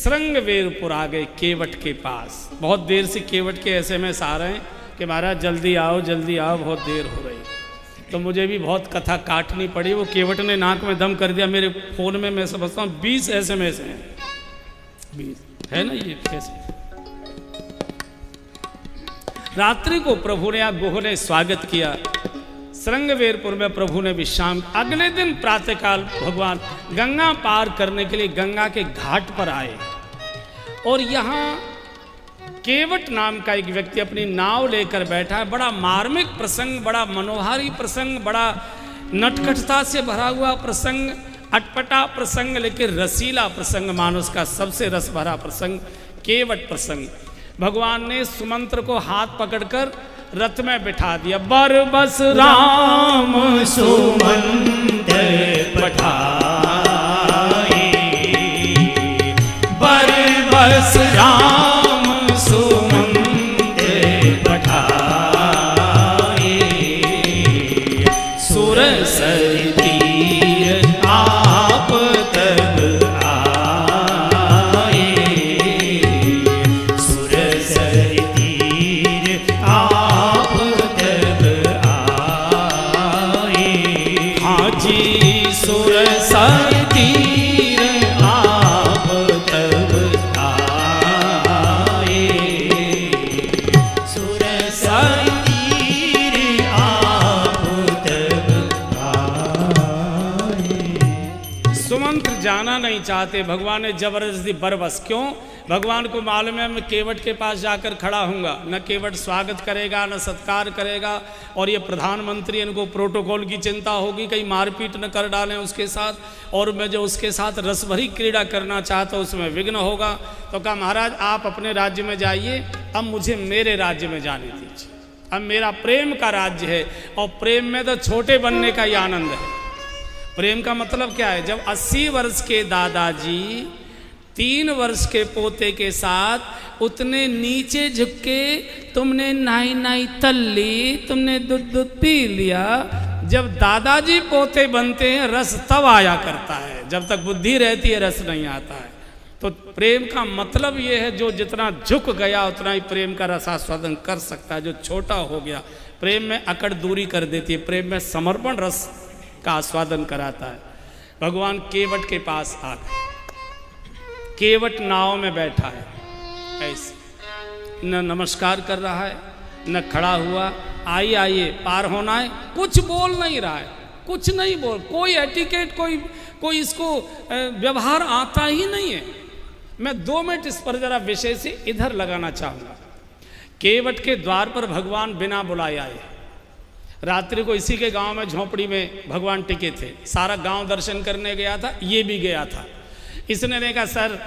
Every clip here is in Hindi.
श्रृंगवेरपुर आ गए, केवट के पास। बहुत देर से केवट के SMS आ रहे हैं कि महाराज जल्दी आओ, बहुत देर हो रही। तो मुझे भी बहुत कथा काटनी पड़ी। वो केवट ने नाक में दम कर दिया मेरे फ़ोन में। मैं समझता हूँ 20 SMS हैं, 20 है ना ये कैसे। रात्रि को प्रभु ने गोह ने स्वागत किया। श्रृंगवेरपुर में प्रभु ने विश्राम। अगले दिन प्रातःकाल भगवान गंगा पार करने के लिए गंगा के घाट पर आए। और यहाँ केवट नाम का एक व्यक्ति अपनी नाव लेकर बैठा है। बड़ा मार्मिक प्रसंग, बड़ा मनोहारी प्रसंग, बड़ा नटखटता से भरा हुआ प्रसंग, अटपटा प्रसंग, लेकिन रसीला प्रसंग, मानुष का सबसे रस भरा प्रसंग, केवट प्रसंग। भगवान ने सुमंत्र को हाथ पकड़कर रथ में बिठा दिया। बर बस राम सुमंत्र पठाए, बर बस राम सुमंत्र पठाए, सुरसर तीर आप तब आए, सुरसर तीर आप तब आए। हाँ जी, सुरसर तीर आप तब आए, सुरसर तीर आप तब आए। सुमंत्र जाना नहीं चाहते। भगवान ने जबरदस्ती बरबस। क्यों? भगवान को मालूम है मैं केवट के पास जाकर खड़ा हूँगा, न केवट स्वागत करेगा न सत्कार करेगा। और ये प्रधानमंत्री, इनको प्रोटोकॉल की चिंता होगी, कहीं मारपीट न कर डालें उसके साथ। और मैं जो उसके साथ रसभरी क्रीड़ा करना चाहता हूँ उसमें विघ्न होगा। तो कहा महाराज आप अपने राज्य में जाइए, अब मुझे मेरे राज्य में जाने दीजिए। अब मेरा प्रेम का राज्य है, और प्रेम में तो छोटे बनने का ही आनंद है। प्रेम का मतलब क्या है? जब 80 वर्ष के दादाजी 3 वर्ष के पोते के साथ उतने नीचे झुक के तुमने नाई नाई तल ली, तुमने दूध पी लिया। जब दादाजी पोते बनते हैं रस तब आया करता है, जब तक बुद्धि रहती है रस नहीं आता है। तो प्रेम का मतलब ये है जो जितना झुक गया उतना ही प्रेम का रसास्वादन कर सकता है। जो छोटा हो गया, प्रेम में अकड़ दूरी कर देती है, प्रेम में समर्पण रस का आस्वादन कराता है। भगवान केवट के पास आ गए। केवट नाव में बैठा है, ऐसे न नमस्कार कर रहा है न खड़ा हुआ। आइए आइए पार होना है, कुछ बोल नहीं रहा है, कुछ नहीं बोल, कोई एटिकेट, कोई इसको व्यवहार आता ही नहीं है। मैं 2 मिनट इस पर जरा विषय से इधर लगाना चाहूँगा। केवट के द्वार पर भगवान बिना बुलाए आए। रात्रि को इसी के गांव में झोपड़ी में भगवान टिके थे। सारा गांव दर्शन करने गया था, ये भी गया था। इसने ने कहा सर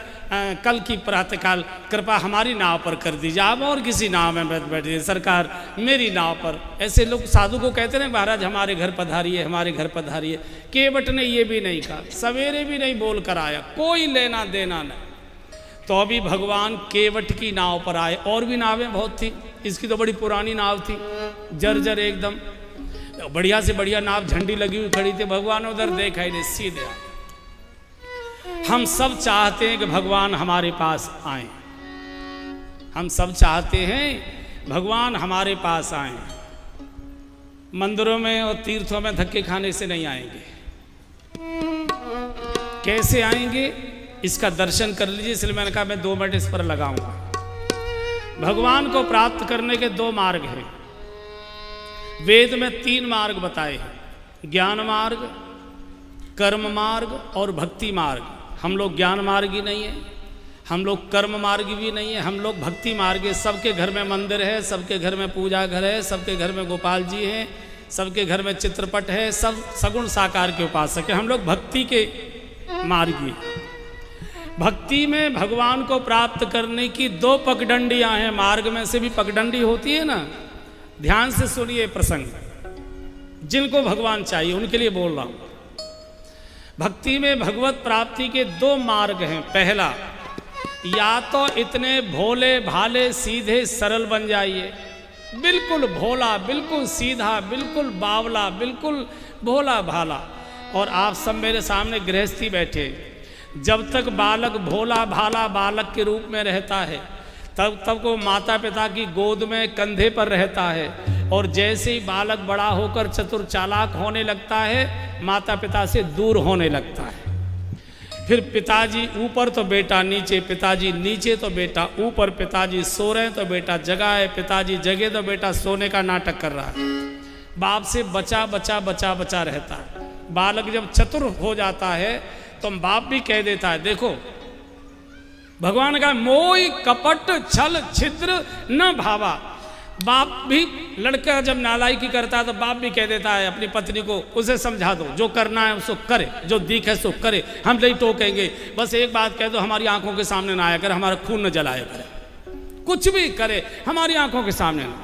कल की प्रातःकाल कृपा हमारी नाव पर कर दीजिए, आप और किसी नाव में बैठिए, सरकार मेरी नाव पर। ऐसे लोग साधु को कहते हैं महाराज हमारे घर पधारिए, हमारे घर पधारिए। केवट ने ये भी नहीं कहा, सवेरे भी नहीं बोल कर आया, कोई लेना देना नहीं। तो अभी भगवान केवट की नाव पर आए। और भी नावें बहुत थी, इसकी तो बड़ी पुरानी नाव थी, जर्जर एकदम, बढ़िया से बढ़िया नाव, झंडी लगी हुई खड़ी थी। भगवान उधर देखा ही नहीं, सीधे। हम सब चाहते हैं कि भगवान हमारे पास आए, हम सब चाहते हैं भगवान हमारे पास आए। मंदिरों में और तीर्थों में धक्के खाने से नहीं आएंगे। कैसे आएंगे इसका दर्शन कर लीजिए। इसलिए मैंने कहा मैं 2 मिनट इस पर लगाऊंगा। भगवान को प्राप्त करने के 2 मार्ग हैं। वेद में 3 मार्ग बताए हैं, ज्ञान मार्ग, कर्म मार्ग और भक्ति मार्ग। हम लोग ज्ञान मार्गी नहीं है, हम लोग कर्म मार्गी भी नहीं है, हम लोग भक्ति मार्ग है। सबके घर में मंदिर है, सबके घर में पूजा घर है, सबके घर में गोपाल जी हैं, सबके घर में चित्रपट है, सब सगुण साकार के उपासक है। हम लोग भक्ति के मार्गी। भक्ति में भगवान को प्राप्त करने की 2 पगडंडियां हैं। मार्ग में से भी पगडंडी होती है ना, ध्यान से सुनिए प्रसंग, जिनको भगवान चाहिए उनके लिए बोल रहा हूं। भक्ति में भगवत प्राप्ति के 2 मार्ग हैं। पहला, या तो इतने भोले भाले सीधे सरल बन जाइए, बिल्कुल भोला, बिल्कुल सीधा, बिल्कुल बावला, बिल्कुल भोला भाला। और आप सब मेरे सामने गृहस्थी बैठे, जब तक बालक भोला भाला बालक के रूप में रहता है, तब तक वो माता पिता की गोद में कंधे पर रहता है, और जैसे ही बालक बड़ा होकर चतुर चालाक होने लगता है, माता पिता से दूर होने लगता है। फिर पिताजी ऊपर तो बेटा नीचे, पिताजी नीचे तो बेटा ऊपर, पिताजी सो रहे हैं तो बेटा जगा है, पिताजी जगे तो बेटा सोने का नाटक कर रहा है। बाप से बचा बचा बचा बचा रहता है। बालक जब चतुर हो जाता है तो बाप भी कह देता है, देखो भगवान का मोह कपट छल छिद्र न भावा। बाप भी लड़का जब नालायकी करता है तो बाप भी कह देता है अपनी पत्नी को, उसे समझा दो, जो करना है उसको करे, जो दिख है सो करे, हम नहीं टोकेंगे, बस एक बात कह दो, हमारी आंखों के सामने ना आया करे, हमारा खून न जलाया करे, कुछ भी करे हमारी आंखों के सामने ना।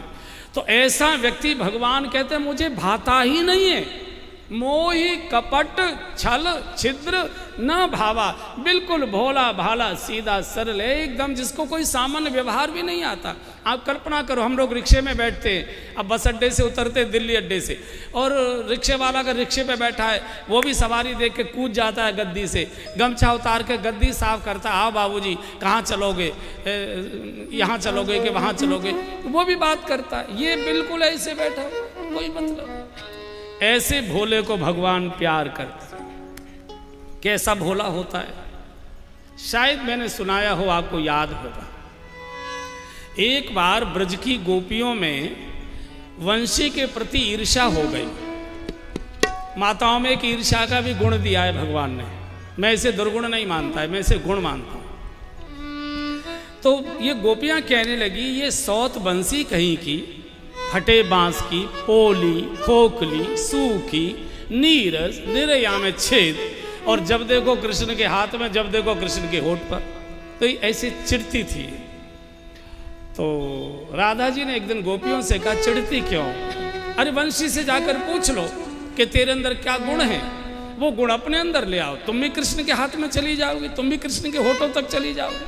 तो ऐसा व्यक्ति भगवान कहते हैं मुझे भाता ही नहीं है। मोही कपट छल छिद्र न भावा, बिल्कुल भोला भाला सीधा सरल है एकदम, जिसको कोई सामान्य व्यवहार भी नहीं आता। आप कल्पना करो, हम लोग रिक्शे में बैठते हैं, अब बस अड्डे से उतरते दिल्ली अड्डे से, और रिक्शे वाला अगर रिक्शे पे बैठा है वो भी सवारी देख के कूद जाता है गद्दी से, गमछा उतार के गद्दी साफ करता है, आओ बाबूजी कहाँ चलोगे, यहाँ चलोगे कि वहाँ चलोगे, वो भी बात करता है। ये बिल्कुल ऐसे बैठा, कोई मतलब। ऐसे भोले को भगवान प्यार करते। कैसा भोला होता है, शायद मैंने सुनाया हो, आपको याद होगा। एक बार ब्रज की गोपियों में वंशी के प्रति ईर्ष्या हो गई। माताओं में एक ईर्ष्या का भी गुण दिया है भगवान ने। मैं इसे दुर्गुण नहीं मानता है, मैं इसे गुण मानता हूं। तो ये गोपियां कहने लगी, ये सौत बंसी कहीं की, फटे बांस की, पोली खोखली सूखी नीरस निरया में छेद, और जब देखो कृष्ण के हाथ में, जब देखो कृष्ण के होठ पर, तो ऐसे चिढ़ती थी। तो राधा जी ने एक दिन गोपियों से कहा, चिढ़ती क्यों? अरे वंशी से जाकर पूछ लो कि तेरे अंदर क्या गुण है, वो गुण अपने अंदर ले आओ, तुम भी कृष्ण के हाथ में चली जाओगी, तुम भी कृष्ण के होठों तक चली जाओगी।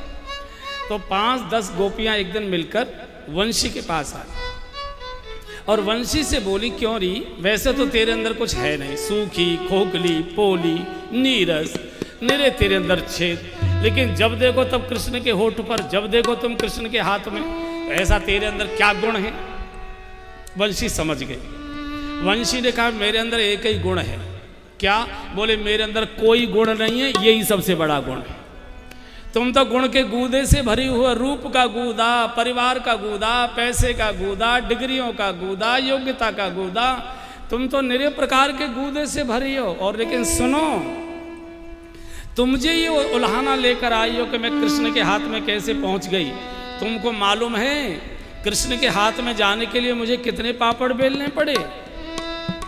तो 5-10 गोपियां एक दिन मिलकर वंशी के पास आई और वंशी से बोली, क्यों री, वैसे तो तेरे अंदर कुछ है नहीं, सूखी खोखली पोली नीरस निरे तेरे अंदर छेद, लेकिन जब देखो तब कृष्ण के होठ पर, जब देखो तुम कृष्ण के हाथ में, तो ऐसा तेरे अंदर क्या गुण है? वंशी समझ गई। वंशी ने कहा, मेरे अंदर एक ही गुण है। क्या? बोले, मेरे अंदर कोई गुण नहीं है, यही सबसे बड़ा गुण है। तुम तो गुण के गूदे से भरी हुआ, रूप का गूदा, परिवार का गूदा, पैसे का गूदा, डिग्रियों का गूदा, योग्यता का गूदा, तुम तो निरे प्रकार के गूदे से भरी हो। और लेकिन सुनो, तुम मुझे ये उल्हाना लेकर आई हो कि मैं कृष्ण के हाथ में कैसे पहुंच गई। तुमको मालूम है कृष्ण के हाथ में जाने के लिए मुझे कितने पापड़ बेलने पड़े?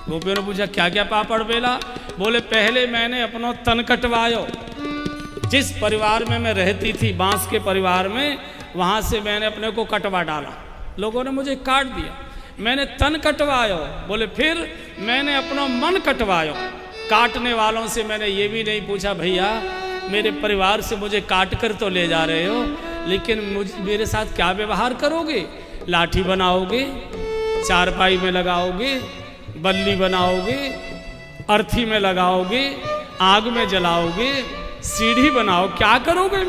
गोपियों ने पूछा, क्या क्या पापड़ बेला? बोले, पहले मैंने अपना तन कटवायो, जिस परिवार में मैं रहती थी, बांस के परिवार में, वहाँ से मैंने अपने को कटवा डाला, लोगों ने मुझे काट दिया, मैंने तन कटवायो। बोले, फिर मैंने अपना मन कटवायो, काटने वालों से मैंने ये भी नहीं पूछा, भैया मेरे परिवार से मुझे काट कर तो ले जा रहे हो, लेकिन मेरे साथ क्या व्यवहार करोगे? लाठी बनाओगे, चारपाई में लगाओगे, बल्ली बनाओगे, अर्थी में लगाओगे, आग में जलाओगे, सीढ़ी बनाओ, क्या करोगे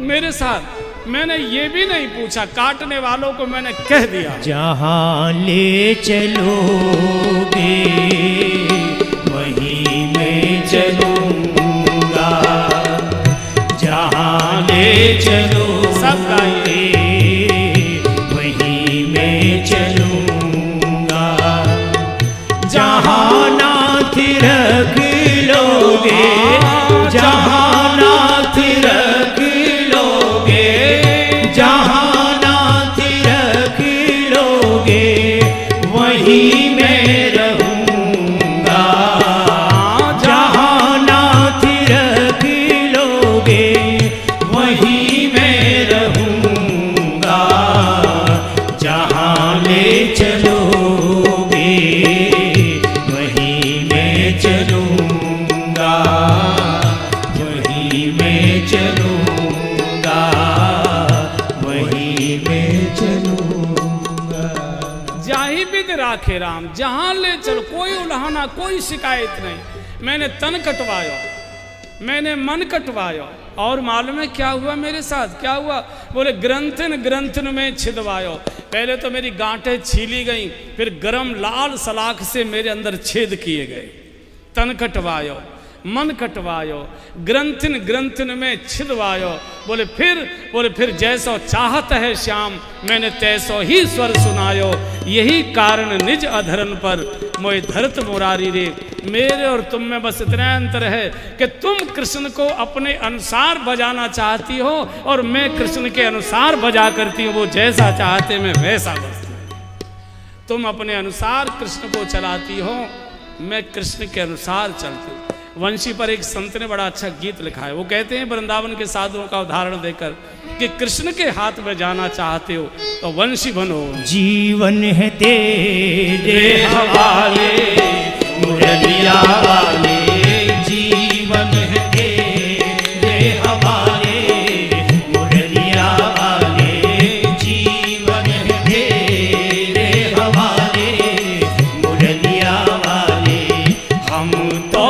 मेरे साथ? मैंने ये भी नहीं पूछा, काटने वालों को मैंने कह दिया, जहाँ ले चलोगे वहीं मैं चलूँगा, जहाँ ले चलोगे सब गाइए, वहीं मैं चलूँगा, जहाँ नाथ रख लोगे, जहाँ नाथ रख लोगे, जहाँ नाथ रख लोगे, वहीं मैं रहूँगा, जहाँ नाथ रख लोगे, वहीं मैं रहूँगा, जहाँ ले चलोगे वहीं मैं चलूँगा, वहीं मैं चलूँगा, वहीं मैं चलूँगा। जाही विद राखे राम, जहां ले चलो, कोई उल्हाना, कोई शिकायत नहीं। मैंने तन कटवाया, मैंने मन कटवायो। और मालूम है क्या हुआ मेरे साथ, क्या हुआ? बोले ग्रंथन ग्रंथन में छिदवायो। पहले तो मेरी गांठें छीली गई, फिर गरम लाल सलाख से मेरे अंदर छेद किए गए। तन कटवायो, मन कटवायो, ग्रंथन ग्रंथन में छिदवायो। बोले फिर जैसो चाहत है श्याम, मैंने तैसो ही स्वर सुनायो। यही कारण निज अधरन पर मोहि धरत मुरारी रे। मेरे और तुम में बस इतना अंतर है कि तुम कृष्ण को अपने अनुसार बजाना चाहती हो और मैं कृष्ण के अनुसार बजा करती हूँ। वो जैसा चाहते मैं वैसा बजती हूँ। तुम अपने अनुसार कृष्ण को चलाती हो, मैं कृष्ण के अनुसार चलती हूँ। वंशी पर एक संत ने बड़ा अच्छा गीत लिखा है। वो कहते हैं वृंदावन के साधुओं का उदाहरण देकर कि कृष्ण के हाथ में जाना चाहते हो तो वंशी बनो। जीवन है तेरे हवाले मुरलिया वाले, जीवन है तेरे हवाले मुरलिया वाले, जीवन है तेरे हवाले मुरलिया वाले। हम तो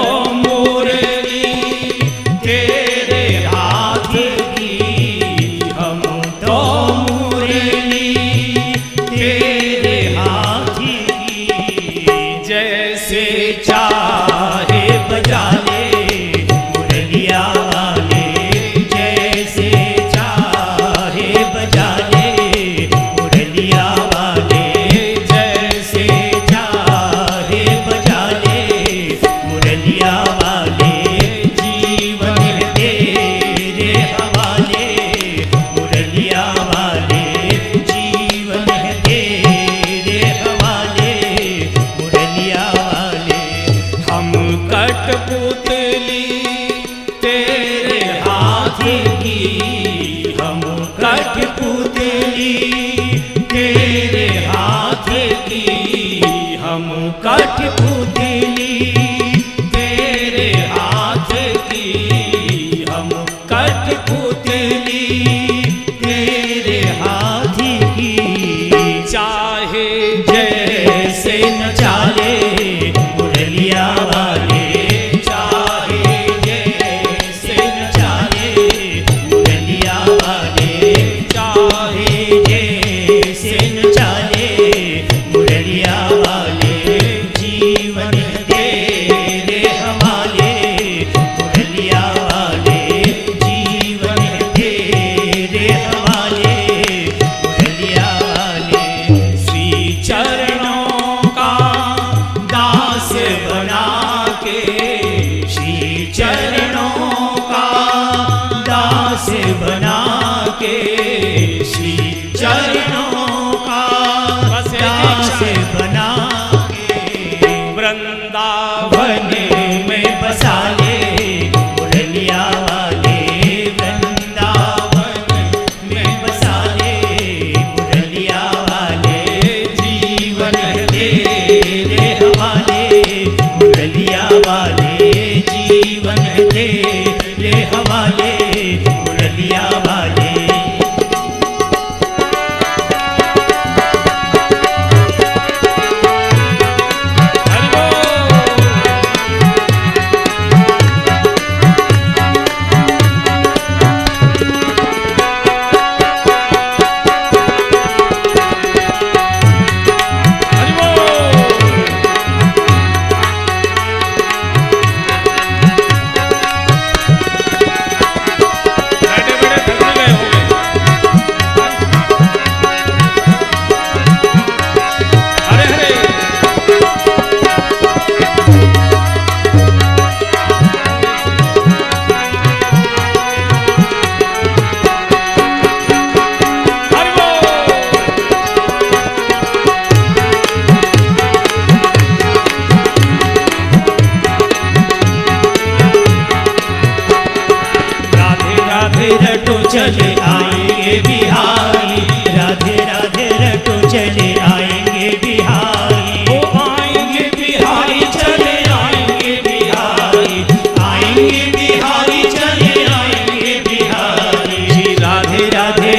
चले आएंगे बिहारी, राधे राधे रटो चले आएंगे बिहारी। वो आएंगे बिहारी चले आएंगे बिहारी, आएंगे बिहारी चले आएंगे बिहारी। जी राधे राधे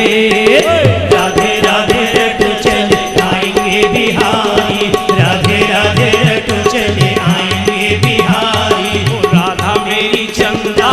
राधे राधे रटो चले आएंगे बिहारी, राधे राधे रटो चले आएंगे बिहारी। राधा मेरी चंदा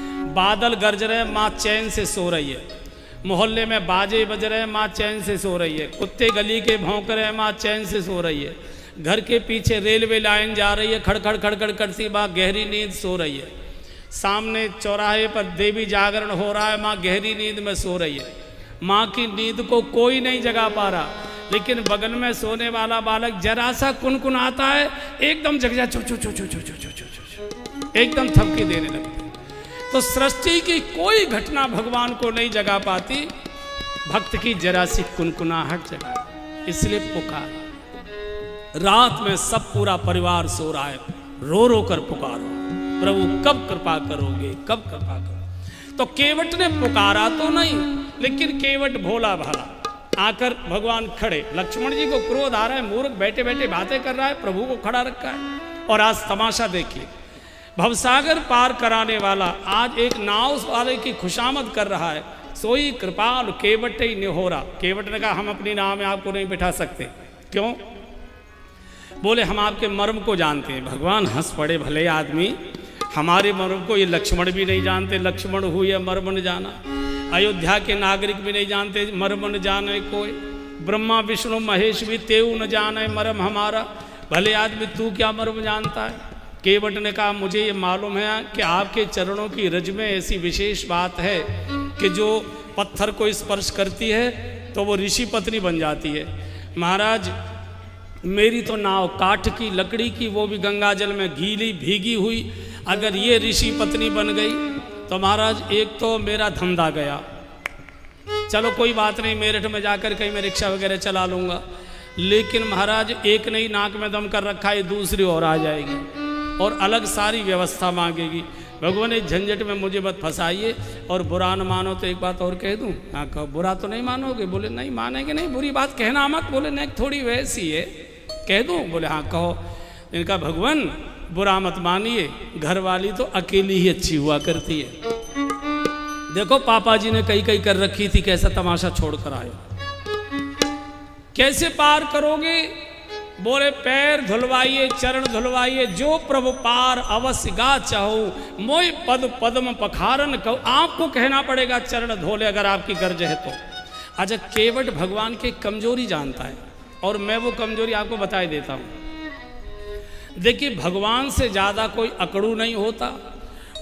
बादल गरज रहे, माँ चैन से सो रही है। मोहल्ले में बाजे बज रहे, माँ चैन से सो रही है। कुत्ते गली के भौंक रहे हैं, माँ चैन से सो रही है। घर के पीछे रेलवे लाइन जा रही है, खड़खड़ खड़खड़ करती, माँ गहरी नींद सो रही है। सामने चौराहे पर देवी जागरण हो रहा है, माँ गहरी नींद में सो रही है। माँ की नींद को कोई नहीं जगा पा रहा, लेकिन बगल में सोने वाला बालक जरा सा कुनकुनाता है, एकदम जग जा, चो चो चो चो चो चो चो चो चो, एकदम थपकी देने लगते। तो सृष्टि की कोई घटना भगवान को नहीं जगा पाती, भक्त की जरा सी कुनकुनाहट जगा, इसलिए पुकार। रात में सब पूरा परिवार सो रहा है, रो रो कर पुकारो, प्रभु कब कृपा करोगे, कब कृपा करोगे। तो केवट ने पुकारा तो नहीं, लेकिन केवट भोला भाला आकर भगवान खड़े। लक्ष्मण जी को क्रोध आ रहा है, मूर्ख बैठे बैठे बातें कर रहा है, प्रभु को खड़ा रखा है। और आज तमाशा देखिए, भवसागर पार कराने वाला आज एक नाव वाले की खुशामद कर रहा है। सोई कृपाल केवट ही निहोरा। केवट ने कहा हम अपनी नाव में आपको नहीं बिठा सकते। क्यों? बोले हम आपके मर्म को जानते हैं। भगवान हंस पड़े, भले आदमी, हमारे मर्म को ये लक्ष्मण भी नहीं जानते, लक्ष्मण हुई मर्म न जाना। अयोध्या के नागरिक भी नहीं जानते, मर्म न जाने कोई। ब्रह्मा विष्णु महेश भी तेऊ न जाने मर्म हमारा। भले आदमी तू क्या मर्म जानता है? केवट ने कहा मुझे ये मालूम है कि आपके चरणों की रज में ऐसी विशेष बात है कि जो पत्थर को स्पर्श करती है तो वो ऋषि पत्नी बन जाती है। महाराज मेरी तो नाव काठ की लकड़ी की, वो भी गंगा जल में गीली भीगी हुई, अगर ये ऋषि पत्नी बन गई तो महाराज एक तो मेरा धंधा गया। चलो कोई बात नहीं, मेरठ में जाकर कहीं मैं रिक्शा वगैरह चला लूँगा, लेकिन महाराज एक नई नाक में दम कर रखा है, दूसरी और आ जाएगी और अलग सारी व्यवस्था मांगेगी। भगवान इस झंझट में मुझे मत फंसाइए, और बुरा न मानो तो एक बात और कह दूं। हाँ कहो, बुरा तो नहीं मानोगे? बोले नहीं मानेंगे नहीं, बुरी बात कहना मत। बोले नहीं थोड़ी वैसी है, कह दूं? बोले हाँ कहो। इनका भगवान बुरा मत मानिए, घर वाली तो अकेली ही अच्छी हुआ करती है। देखो पापा जी ने कई कई कर रखी थी, कैसा तमाशा छोड़ कर आए। कैसे पार करोगे? बोले पैर धुलवाइए, चरण धुलवाइए, जो प्रभु पार अवश्य गा चाहो, मोय पद पद्म पखारन कहो। आपको कहना पड़ेगा चरण धोले, अगर आपकी गर्ज है तो। अच्छा, केवट भगवान की कमजोरी जानता है, और मैं वो कमजोरी आपको बता देता हूँ। देखिए भगवान से ज़्यादा कोई अकड़ू नहीं होता,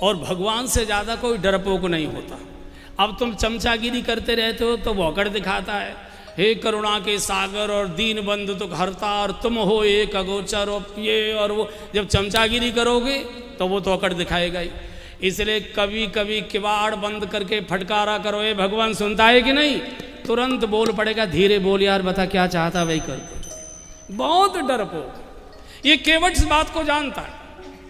और भगवान से ज़्यादा कोई डरपोक नहीं होता। अब तुम चमचागिरी करते रहते हो तो वो अकड़ दिखाता है, हे करुणा के सागर और दीन बंधु तो हरता, और तुम हो एक अगोचर और ये और वो। जब चमचागिरी करोगे तो वो तो अकड़ दिखाएगा ही। इसलिए कभी कभी किवाड़ बंद करके फटकारा करो, ये भगवान सुनता है कि नहीं? तुरंत बोल पड़ेगा, धीरे बोल यार, बता क्या चाहता वही कर। बहुत डरपोक। ये केवट इस बात को जानता है,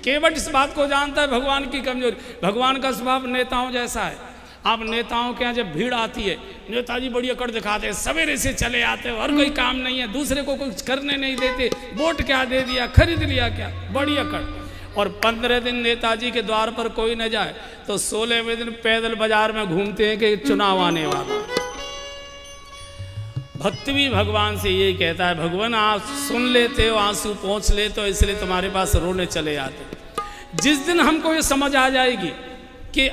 केवट इस बात को जानता है भगवान की कमजोरी। भगवान का स्वभाव नेताओं जैसा है। आप नेताओं के यहाँ जब भीड़ आती है, नेताजी बड़ी अकड़ दिखाते हैं, सवेरे से चले आते हैं और कोई काम नहीं है, दूसरे को कुछ करने नहीं देते, वोट क्या दे दिया, खरीद लिया क्या, बड़ी अकड़। और 15 दिन नेताजी के द्वार पर कोई न जाए तो 16वें दिन पैदल बाजार में घूमते हैं कि चुनाव आने वाला। भक्त भी भगवान से यही कहता है, भगवान आप सुन लेते हो, आंसू पहुँच लेते हो, इसलिए तुम्हारे पास रोने चले आते। जिस दिन हमको ये समझ आ जाएगी कि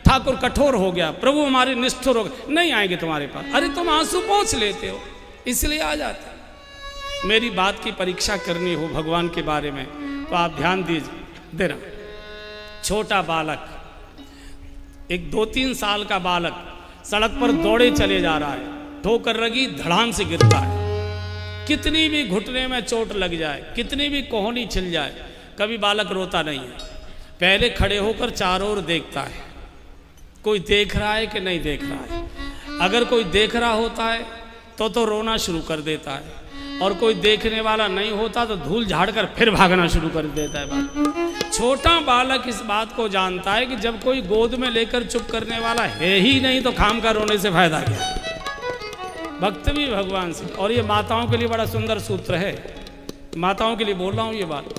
ठाकुर कठोर हो गया, प्रभु हमारे निष्ठुर हो गए, नहीं आएंगे तुम्हारे पास। अरे तुम आंसू पहुँच लेते हो, इसलिए आ जाते। मेरी बात की परीक्षा करनी हो भगवान के बारे में तो आप ध्यान दीजिए देना। छोटा बालक, एक 2-3 साल का बालक सड़क पर दौड़े चले जा रहा है, ठोकर लगी, धड़ाम से गिरता है। कितनी भी घुटने में चोट लग जाए, कितनी भी कोहनी छिल जाए, कभी बालक रोता नहीं है। पहले खड़े होकर चारों ओर देखता है, कोई देख रहा है कि नहीं देख रहा है। अगर कोई देख रहा होता है तो रोना शुरू कर देता है, और कोई देखने वाला नहीं होता तो धूल झाड़कर फिर भागना शुरू कर देता है। छोटा बालक इस बात को जानता है कि जब कोई गोद में लेकर चुप करने वाला है ही नहीं तो खाम का रोने से फायदा क्या। भक्त भी भगवान से, और ये माताओं के लिए बड़ा सुंदर सूत्र है। माताओं के लिए बोल रहा हूँ ये बात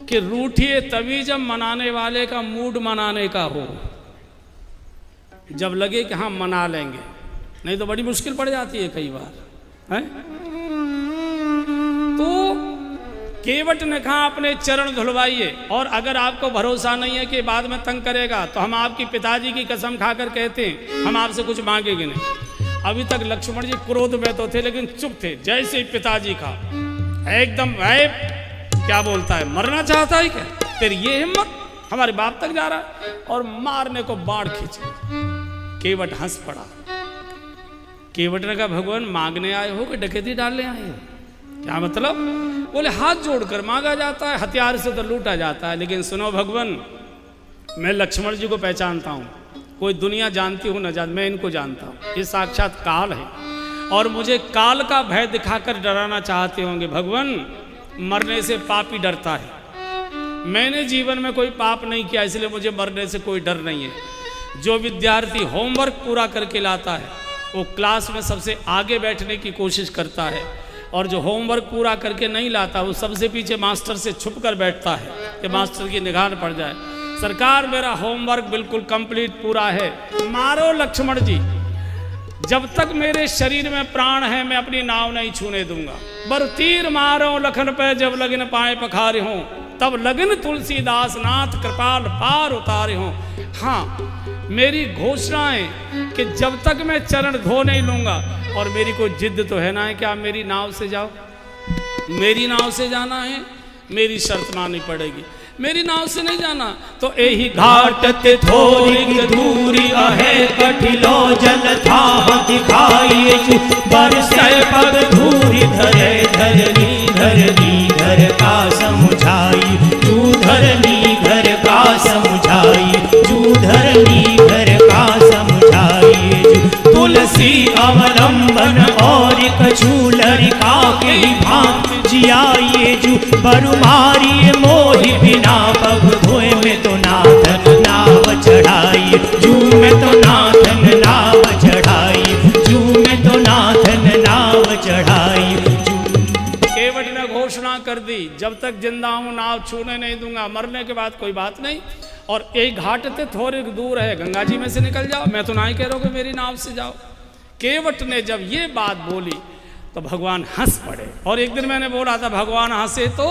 कि रूठिए तभी जब मनाने वाले का मूड मनाने का हो, जब लगे कि हाँ मना लेंगे, नहीं तो बड़ी मुश्किल पड़ जाती है कई बार है। तो केवट ने कहा अपने चरण धुलवाइए, और अगर आपको भरोसा नहीं है कि बाद में तंग करेगा तो हम आपकी पिताजी की कसम खाकर कहते हैं हम आपसे कुछ मांगेंगे नहीं। अभी तक लक्ष्मण जी क्रोध में तो थे लेकिन चुप थे। जैसे ही पिताजी का एकदम क्या बोलता है, मरना चाहता है क्या, तेरी ये हिम्मत, हमारे बाप तक जा रहा है, और मारने को बाढ़ खींचे। केवट हंस पड़ा। केवट ने कहा भगवान मांगने आए हो कि डकैती डालने आए हो, क्या मतलब? बोले हाथ जोड़कर मांगा जाता है, हथियार से तो लूटा जाता है। लेकिन सुनो भगवान, मैं लक्ष्मण जी को पहचानता हूँ, कोई दुनिया जानती हूँ न जान, मैं इनको जानता हूँ, ये साक्षात काल है और मुझे काल का भय दिखाकर डराना चाहते होंगे। भगवान, मरने से पापी डरता है, मैंने जीवन में कोई पाप नहीं किया, इसलिए मुझे मरने से कोई डर नहीं है। जो विद्यार्थी होमवर्क पूरा करके लाता है वो क्लास में सबसे आगे बैठने की कोशिश करता है, और जो होमवर्क पूरा करके नहीं लाता वो सबसे पीछे मास्टर से छुप कर बैठता है कि मास्टर की निगाह पड़ जाए। सरकार मेरा होमवर्क बिल्कुल कंप्लीट पूरा है। मारो लक्ष्मण जी, जब तक मेरे शरीर में प्राण है मैं अपनी नाव नहीं छूने दूंगा। बर तीर मारो लखन पे जब लगन पाए पखारे हों, तब लगन तुलसीदास नाथ कृपाल पार उतारे हों। हाँ, मेरी घोषणा है कि जब तक मैं चरण धो नहीं लूंगा, और मेरी कोई जिद तो है ना है कि आप मेरी नाव से जाओ, मेरी नाव से जाना है, मेरी शर्त माननी पड़ेगी। मेरी नाव से नहीं जाना तो यही घाट ते थोड़ी दूरी है, कठिलो जल था दिखाई जू, बरसे पग धूरी धरे धरनी धरनी घर का समुझाई, तू धरनी घर का समुझाई, तू धरनी घर का समुझाई। तुलसी अवलंबन और कछु लरिका के भांत जियाए जू, बरुमारी मोहि बिना पग धोए में तो नाथन नाव चढ़ाई, जू में तो नाथन नाव चढ़ाई, जू में तो नाथन नाव चढ़ाई। केवट ने घोषणा कर दी, जब तक जिंदा हूं नाव छूने नहीं दूंगा, मरने के बाद कोई बात नहीं। और यही घाट से थोड़ी दूर है, गंगा जी में से निकल जाओ, मैं तो ना ही कह रहा हूं कि मेरी नाव से जाओ। केवट ने जब ये बात बोली तो भगवान हंस पड़े, और एक दिन मैंने बोला था भगवान हंसे तो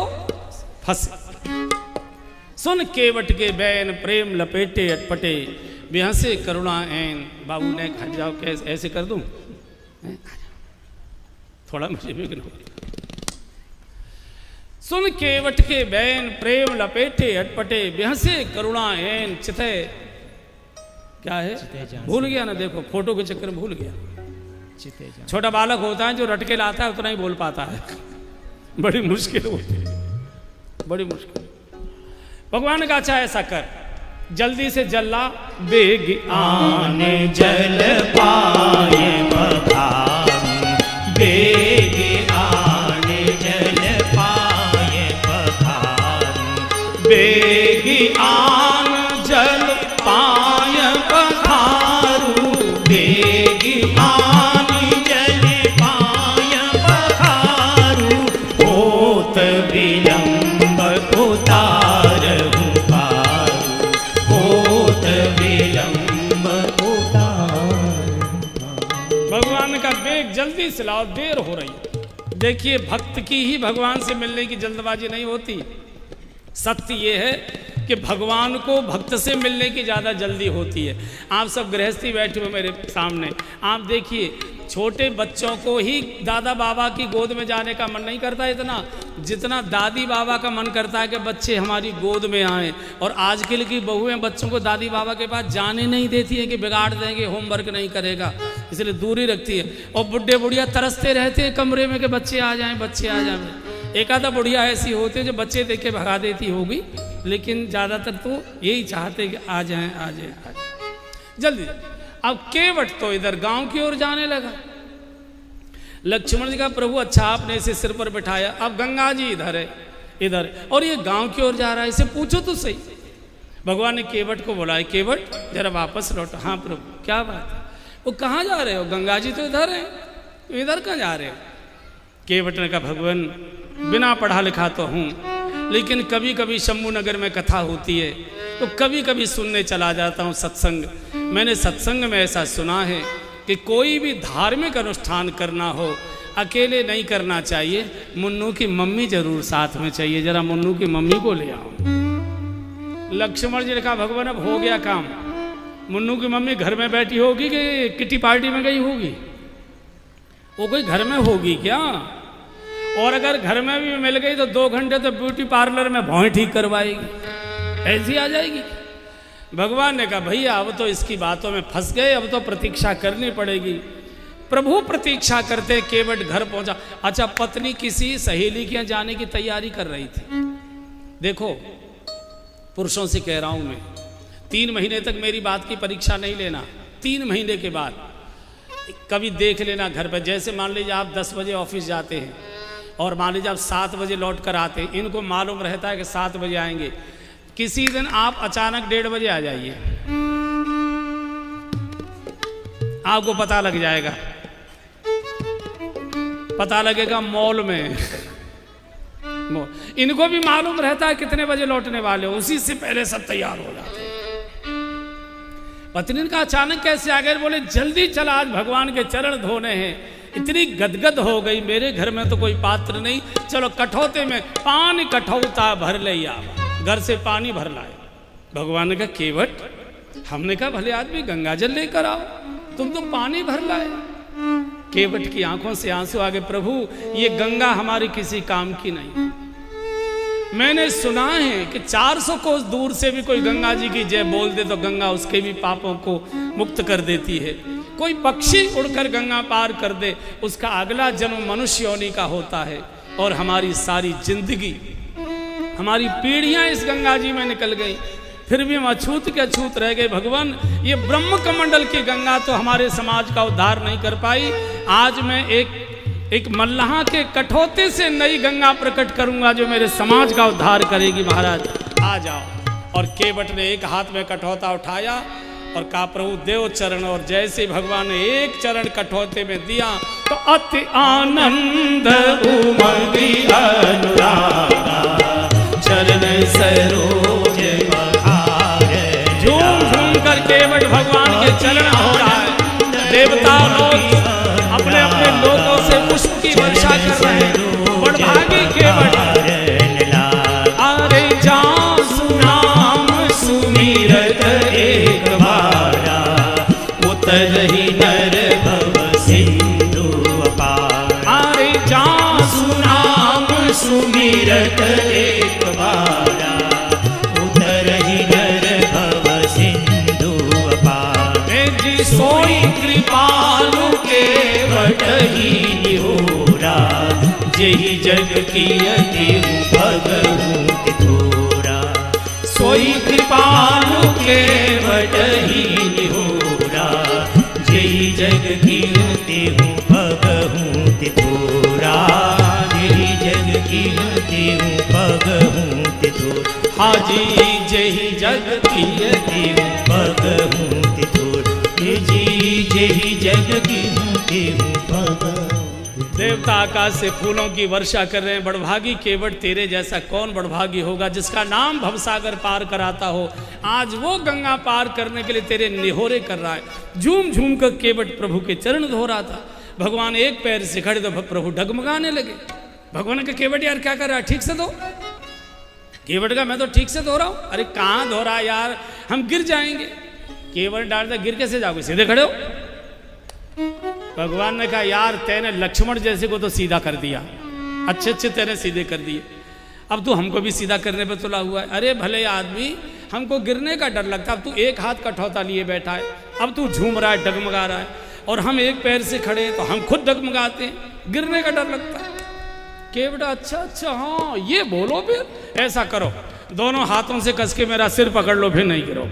फंसे। सुन केवट के बैन प्रेम लपेटे अटपटे, बेहंसे करुणा ऐन। बाबू ने खा जाओ, कैसे ऐसे कर दूं, थोड़ा मुझे भी हो। सुन केवट के बैन प्रेम लपेटे अटपटे, बेहंसे करुणा ऐन चिते। क्या है, भूल गया ना, देखो फोटो के चक्कर में भूल गया। छोटा बालक होता है जो रट के लाता है उतना ही बोल पाता है, बड़ी मुश्किल होती है, बड़ी मुश्किल। भगवान का अच्छा ऐसा कर, जल्दी से जल्ला बेग आने जल पाए पधारूं, बेग आने जल पाए पधारूं, बेग आन जल पाए पधारूं, बेग आन जल पाए पधारूं, होत विलंब उतारहूं पारूं, होत विलंब उतारहूं। भगवान का बेग जल्दी से लाओ, देर हो रही है। देखिए, भक्त की ही भगवान से मिलने की जल्दबाजी नहीं होती। सत्य ये है कि भगवान को भक्त से मिलने की ज़्यादा जल्दी होती है। आप सब गृहस्थी बैठे हो मेरे सामने, आप देखिए छोटे बच्चों को ही दादा बाबा की गोद में जाने का मन नहीं करता इतना, जितना दादी बाबा का मन करता है कि बच्चे हमारी गोद में आएँ। और आजकल की बहुएं बच्चों को दादी बाबा के पास जाने नहीं देती हैं कि बिगाड़ देंगे, होमवर्क नहीं करेगा, इसलिए दूरी रखती है। और बुढ़े बुढ़िया तरसते रहते हैं कमरे में कि बच्चे आ जाएँ, बच्चे आ जाएँ। एक आधा बुढ़िया ऐसी होती है जो बच्चे देख के भगा देती होगी, लेकिन ज़्यादातर तो यही चाहते कि आ जाएं, आ जाएं, आ जाएं जल्दी। अब केवट तो इधर गांव की ओर जाने लगा। लक्ष्मण जी का प्रभु अच्छा आपने इसे सिर पर बिठाया, अब गंगा जी इधर है, इधर, और ये गांव की ओर जा रहा है, इसे पूछो तो सही। भगवान ने केवट को बुलाया, केवट जरा वापस लौटो। हाँ प्रभु, क्या बात है? वो कहाँ जा रहे हो? गंगा जी तो इधर है, तो इधर कहाँ जा रहे हो? केवट ने कहा भगवान, बिना पढ़ा लिखा तो हूँ, लेकिन कभी कभी शंभू नगर में कथा होती है तो कभी कभी सुनने चला जाता हूँ सत्संग। मैंने सत्संग में ऐसा सुना है कि कोई भी धार्मिक अनुष्ठान करना हो अकेले नहीं करना चाहिए, मुन्नू की मम्मी जरूर साथ में चाहिए। जरा मुन्नू की मम्मी को ले आओ। लक्ष्मण जी ने कहा भगवान अब हो गया काम, मुन्नू की मम्मी घर में बैठी होगी कि किटी पार्टी में गई होगी? वो कोई घर में होगी क्या? और अगर घर में भी मिल गई तो 2 घंटे तो ब्यूटी पार्लर में भौं ठीक करवाएगी, ऐसी आ जाएगी। भगवान ने कहा भैया अब तो इसकी बातों में फंस गए, अब तो प्रतीक्षा करनी पड़ेगी। प्रभु प्रतीक्षा करते केवट घर पहुंचा। अच्छा, पत्नी किसी सहेली के यहाँ जाने की तैयारी कर रही थी। देखो पुरुषों से कह रहा हूं मैं, 3 महीने तक मेरी बात की परीक्षा नहीं लेना। 3 महीने के बाद कभी देख लेना घर पर। जैसे मान लीजिए आप 10 बजे ऑफिस जाते हैं और मान लीजिए आप 7 बजे लौट कर आते हैं, इनको मालूम रहता है कि 7 बजे आएंगे। किसी दिन आप अचानक 1:30 बजे आ जाइए, आपको पता लग जाएगा, पता लगेगा मॉल में। इनको भी मालूम रहता है कितने बजे लौटने वाले हो, उसी से पहले सब तैयार हो जाते हैं। पत्नी का अचानक कैसे आ गए? बोले जल्दी चला, आज भगवान के चरण धोने हैं। इतनी गदगद हो गई, मेरे घर में तो कोई पात्र नहीं, चलो कठौते में पानी कठौता भर ले आ। घर से पानी भर लाए। भगवान ने कहा केवट, हमने कहा भले आदमी गंगा जल लेकर आओ, तुम तो पानी भर लाए। केवट की आंखों से आंसू आ गए, प्रभु ये गंगा हमारी किसी काम की नहीं। मैंने सुना है कि 400 कोस दूर से भी कोई गंगा जी की जय बोल दे तो गंगा उसके भी पापों को मुक्त कर देती है। कोई पक्षी उड़कर गंगा पार कर दे, उसका अगला जन्म मनुष्य योनि का होता है। और हमारी सारी जिंदगी, हमारी पीढ़ियां इस गंगा जी में निकल गई, फिर भी हम अछूत के अछूत रह गए। भगवान ये ब्रह्म कमंडल की गंगा तो हमारे समाज का उद्धार नहीं कर पाई। आज मैं एक मल्लाह के कठौते से नई गंगा प्रकट करूंगा जो मेरे समाज का उद्धार करेगी। महाराज आ जाओ। और केवट ने एक हाथ में कठौता उठाया और कहा प्रभु देव चरण। और जैसे भगवान ने एक चरण कठौते में दिया तो अति आनंद उमगी अनुरागा चरण सरोज बहारे। झूम झूम कर केवट भगवान के चरण हो रहा है। देवता लोग अपने अपने लोगों से पुष्प की वर्षा कर रहे हैं। बड़भागी केवट अरे जा सुनाम सुमिरत एक बारा उतरहि नर भव सिंधु अपार। अरे जा सुनाम सुमिरत एक बारा उतरहि नर भव सिंधु अपार। जी सोई कृपालु केवट ही निहोरा जेहि जग की अति भगहु तिथोरा। सोई कृपालु केवट ही निहोरा जेहि जग की अति भगहु तिथोरा। जेहि जग की अति भगहु तिथोरा। हाजी जेहि जग की अति भगहु तिथोरा। जी जेहि जग की अति भगहु। देवता आकाश से फूलों की वर्षा कर रहे हैं। बड़भागी केवट, तेरे जैसा कौन बड़भागी होगा जिसका नाम भवसागर पार कराता हो। आज वो गंगा पार करने के लिए तेरे निहोरे कर रहा है। झूम झूम कर केवट प्रभु के चरण धो रहा था। भगवान एक पैर से खड़े तो प्रभु डगमगाने लगे। भगवान का केवट यार क्या कर रहा है, ठीक से धो। केवट का मैं तो ठीक से धो रहा हूँ। अरे कहाँ धो रहा यार, हम गिर जाएंगे। केवट डालता गिर कैसे जाओगे, सीधे खड़े हो। भगवान ने कहा यार तेने लक्ष्मण जैसे को तो सीधा कर दिया, अच्छे अच्छे तेने सीधे कर दिए, अब तू हमको भी सीधा करने पे तुला हुआ है। अरे भले आदमी, हमको गिरने का डर लगता, अब तू एक हाथ कठौता लिए बैठा है, अब तू झूम रहा है, डगमगा रहा है, और हम एक पैर से खड़े हैं तो हम खुद डगमगाते हैं, गिरने का डर लगता है। केवट अच्छा अच्छा हाँ ये बोलो, फिर ऐसा करो, दोनों हाथों से कस के मेरा सिर पकड़ लो, फिर नहीं गिरो।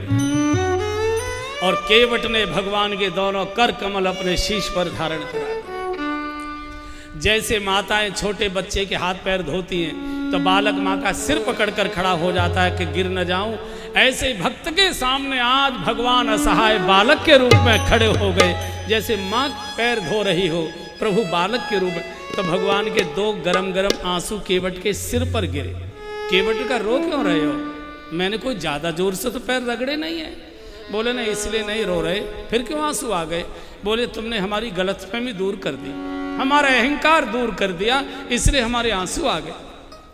और केवट ने भगवान के दोनों कर कमल अपने शीश पर धारण करा। जैसे माताएं छोटे बच्चे के हाथ पैर धोती हैं तो बालक माँ का सिर पकड़कर खड़ा हो जाता है कि गिर न जाऊं, ऐसे भक्त के सामने आज भगवान असहाय बालक के रूप में खड़े हो गए। जैसे माँ पैर धो रही हो, प्रभु बालक के रूप में। तो भगवान के दो गरम गरम आंसू केवट के सिर पर गिरे। केवट का रो क्यों रहे हो? मैंने कोई ज्यादा जोर से तो पैर रगड़े नहीं है। बोले नहीं, इसलिए नहीं रो रहे। फिर क्यों आंसू आ गए? बोले तुमने हमारी गलतफहमी दूर कर दी, हमारा अहंकार दूर कर दिया, इसलिए हमारे आंसू आ गए।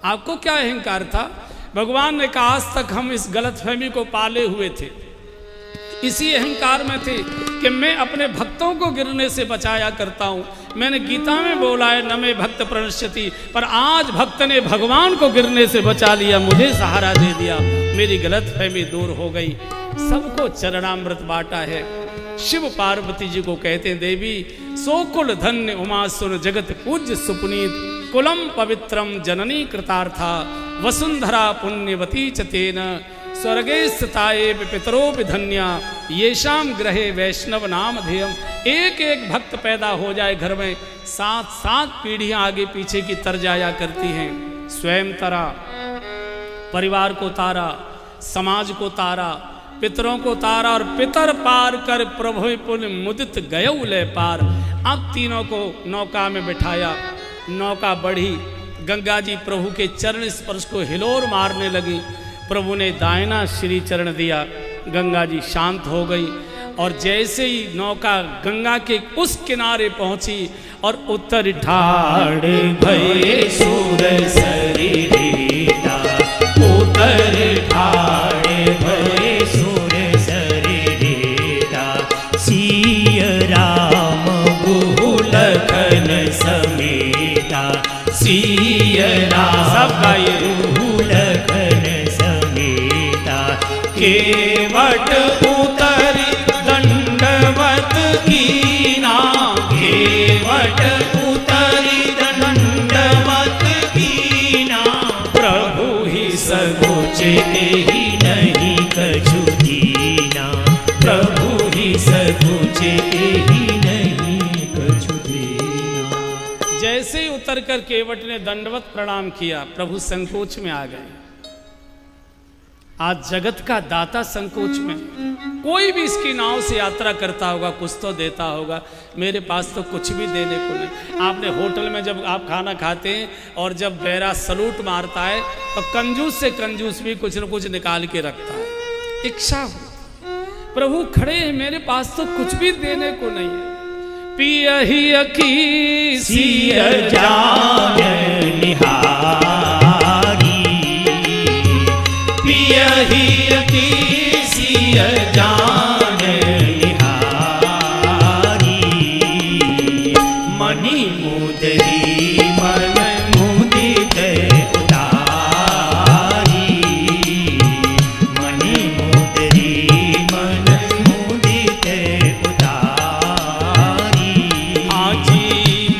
आपको क्या अहंकार था? भगवान ने कहा आज तक हम इस गलतफहमी को पाले हुए थे, इसी अहंकार में थे कि मैं अपने भक्तों को गिरने से बचाया करता हूँ। मैंने गीता में बोला है न मे भक्त प्रणश्यति, पर आज भक्त ने भगवान को गिरने से बचा लिया, मुझे सहारा दे दिया, मेरी गलतफहमी दूर हो गई। सबको चरणामृत बांटा है। शिव पार्वती जी को कहते हैं देवी सोकुल धन्य उमा सुन जगत पूज्य सुपुनीत कुलम पवित्रम जननी कृतार्था वसुंधरा पुण्यवती च तेन स्वर्गे स्थिताये पितरो विधन्या येषाम ग्रहे वैष्णव नाम ध्येयम। एक एक भक्त पैदा हो जाए घर में, 7-7 पीढ़ियां आगे पीछे की तर जाया करती हैं। स्वयं तरा, परिवार को तारा, समाज को तारा, पितरों को तारा, और पितर पार कर प्रभु पुण्य मुदित गयौ ले पार। अब तीनों को नौका में बिठाया, नौका बढ़ी, गंगा जी प्रभु के चरण स्पर्श को हिलोर मारने लगी। प्रभु ने दाहिना श्री चरण दिया, गंगा जी शांत हो गई, और जैसे ही नौका गंगा के उस किनारे पहुंची और उत्तर ठाड़ भये सूर शरीरीता, उत्तर ठाड़ भये सूर शरीरीता, सिय राम गुलखन समेता, सिय राम सब गाइए केवट उतरी दंडवत कीना, केवट उतरी दंडवत कीना, प्रभु ही सगोचे ही नहीं कछु दीना, प्रभु ही सगोचे ही नहीं कछु दीना। जैसे ही उतर कर केवट ने दंडवत प्रणाम किया, प्रभु संकोच में आ गए। आज जगत का दाता संकोच में, कोई भी इसकी नाव से यात्रा करता होगा कुछ तो देता होगा, मेरे पास तो कुछ भी देने को नहीं। आपने होटल में जब आप खाना खाते हैं और जब बैरा सलूट मारता है तो कंजूस से कंजूस भी कुछ न कुछ निकाल के रखता है, इच्छा हो। प्रभु खड़े हैं, मेरे पास तो कुछ भी देने को नहीं है। पियहि की सिय जान निहारी, पियहि की सिय जान निहारी, मणि मुदरी मन मुदित उतारी, मणि मुदरी मन मुदित उतारी, आजी